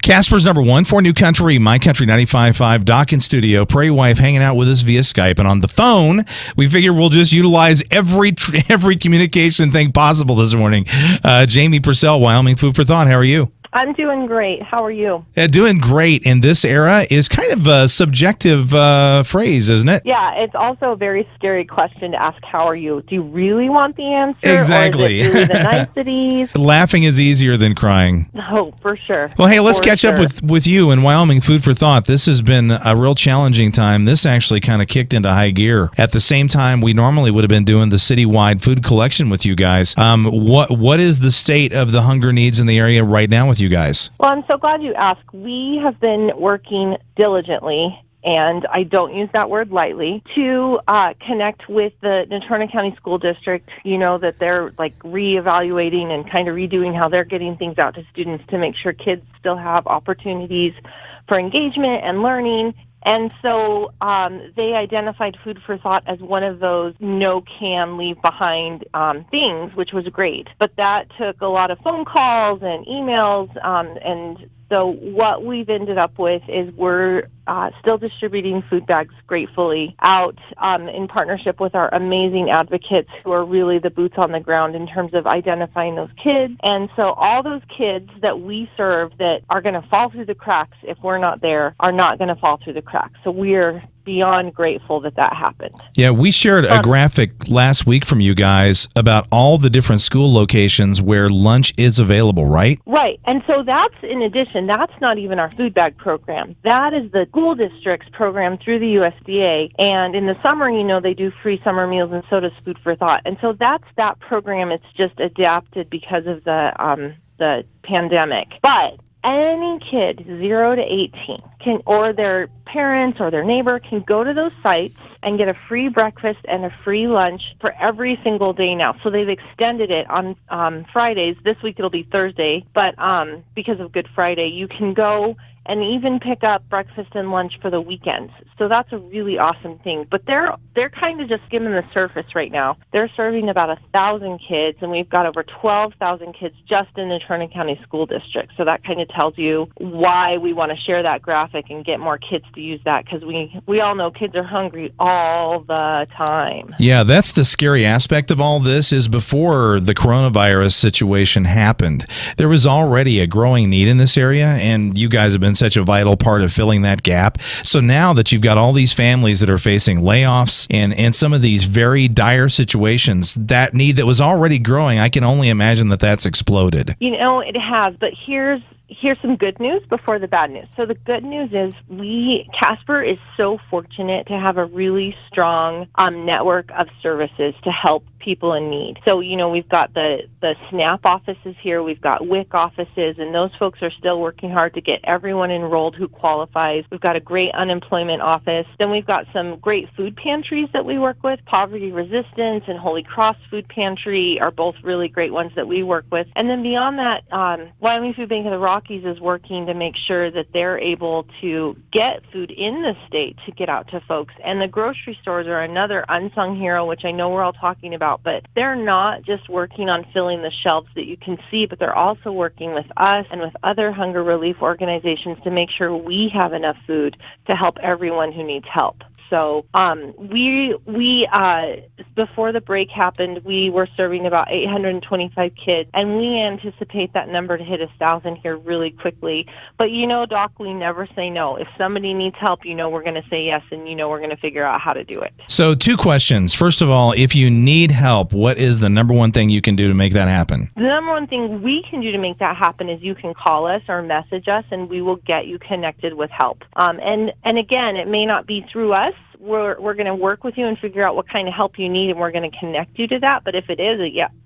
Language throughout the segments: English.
Casper's number one for New Country, My Country 95.5, Doc in studio, Prairie Wife hanging out with us via Skype. And on the phone, we figure we'll just utilize every communication thing possible this morning. Jamie Purcell, Wyoming Food for Thought. How are you? I'm doing great. How are you? Doing great. In this era is kind of a subjective phrase, isn't it? Yeah, it's also a very scary question to ask, how are you? Do you really want the answer? Exactly. Or is it really the niceties? Laughing is easier than crying. Oh, for sure. Well, hey, let's catch up with you in Wyoming Food for Thought. This has been a real challenging time. This actually kind of kicked into high gear. At the same time, we normally would have been doing the citywide food collection with you guys. What is the state of the hunger needs in the area right now with you guys? Well, I'm so glad you asked. We have been working diligently, and I don't use that word lightly, to connect with the Natrona County School District. You know that they're like reevaluating and kind of redoing how they're getting things out to students to make sure kids still have opportunities for engagement and learning. And so they identified Food for Thought as one of those no-can, leave-behind things, which was great. But that took a lot of phone calls and emails, and so what we've ended up with is we're still distributing food bags gratefully out in partnership with our amazing advocates who are really the boots on the ground in terms of identifying those kids. And so all those kids that we serve that are going to fall through the cracks if we're not there are not going to fall through the cracks. So we're beyond grateful that happened. Yeah, we shared a graphic last week from you guys about all the different school locations where lunch is available, right? Right. And so that's in addition, that's not even our food bag program. That is the school district's program through the USDA. And in the summer, you know, they do free summer meals, and so does Food for Thought. And so that's that program. It's just adapted because of the pandemic. But any kid 0 to 18 can, or their parents or their neighbor can go to those sites and get a free breakfast and a free lunch for every single day now. So they've extended it on Fridays. This week it'll be Thursday, but because of Good Friday, you can go and even pick up breakfast and lunch for the weekends. So that's a really awesome thing. But they're kind of just skimming the surface right now. They're serving about 1,000 kids, and we've got over 12,000 kids just in the Natrona County School District. So that kind of tells you why we want to share that graphic and get more kids to use that, because we all know kids are hungry all the time. Yeah, that's the scary aspect of all this is before the coronavirus situation happened, there was already a growing need in this area, and you guys have been such a vital part of filling that gap. So now that you've got all these families that are facing layoffs and some of these very dire situations, that need that was already growing, I can only imagine that that's exploded. You know, it has, but here's some good news before the bad news. So the good news is Casper is so fortunate to have a really strong network of services to help people in need. So, you know, we've got the SNAP offices here, we've got WIC offices, and those folks are still working hard to get everyone enrolled who qualifies. We've got a great unemployment office. Then we've got some great food pantries that we work with. Poverty Resistance and Holy Cross Food Pantry are both really great ones that we work with. And then beyond that, Wyoming Food Bank of the Rockies is working to make sure that they're able to get food in the state to get out to folks. And the grocery stores are another unsung hero, which I know we're all talking about, but they're not just working on filling the shelves that you can see, but they're also working with us and with other hunger relief organizations to make sure we have enough food to help everyone who needs help. So we before the break happened, we were serving about 825 kids, and we anticipate that number to hit 1,000 here really quickly. But you know, Doc, we never say no. If somebody needs help, you know we're going to say yes, and you know we're going to figure out how to do it. So 2 questions. First of all, if you need help, what is the number one thing you can do to make that happen? The number one thing we can do to make that happen is you can call us or message us, and we will get you connected with help. And again, it may not be through us. We're going to work with you and figure out what kind of help you need, and we're going to connect you to that. But if it is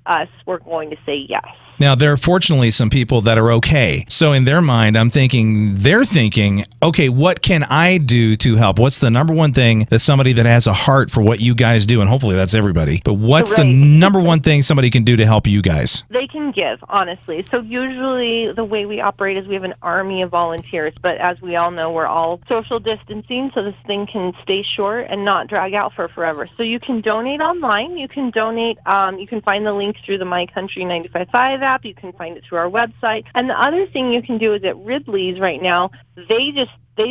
us, we're going to say yes. Now, there are fortunately some people that are okay. So in their mind, they're thinking, okay, what can I do to help? What's the number one thing that somebody that has a heart for what you guys do, and hopefully that's everybody, but what's the number one thing somebody can do to help you guys? They can give, honestly. So usually the way we operate is we have an army of volunteers, but as we all know, we're all social distancing, so this thing can stay short and not drag out for forever. So you can donate online. You can donate, you can find the link through the My Country 95.5 app. You can find it through our website. And the other thing you can do is at Ridley's right now, they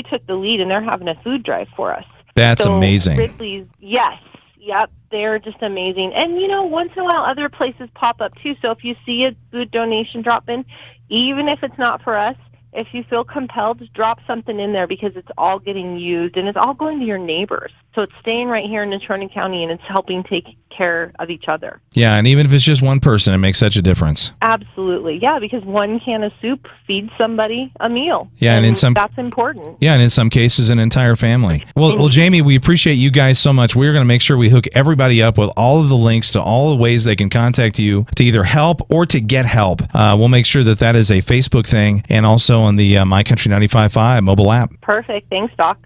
took the lead and they're having a food drive for us. That's amazing. Ridley's, yes. Yep, they're just amazing. And, once in a while, other places pop up, too. So if you see a food donation drop in, even if it's not for us, if you feel compelled, drop something in there because it's all getting used and it's all going to your neighbors. So it's staying right here in Natrona County and it's helping take care of each other. Yeah, and even if it's just one person, it makes such a difference. Absolutely. Yeah, because one can of soup feeds somebody a meal. Yeah, and that's important. Yeah, and in some cases, an entire family. Well, Jamie, we appreciate you guys so much. We're going to make sure we hook everybody up with all of the links to all the ways they can contact you to either help or to get help. We'll make sure that is a Facebook thing and also on the My Country 95.5 mobile app. Perfect. Thanks, Doc.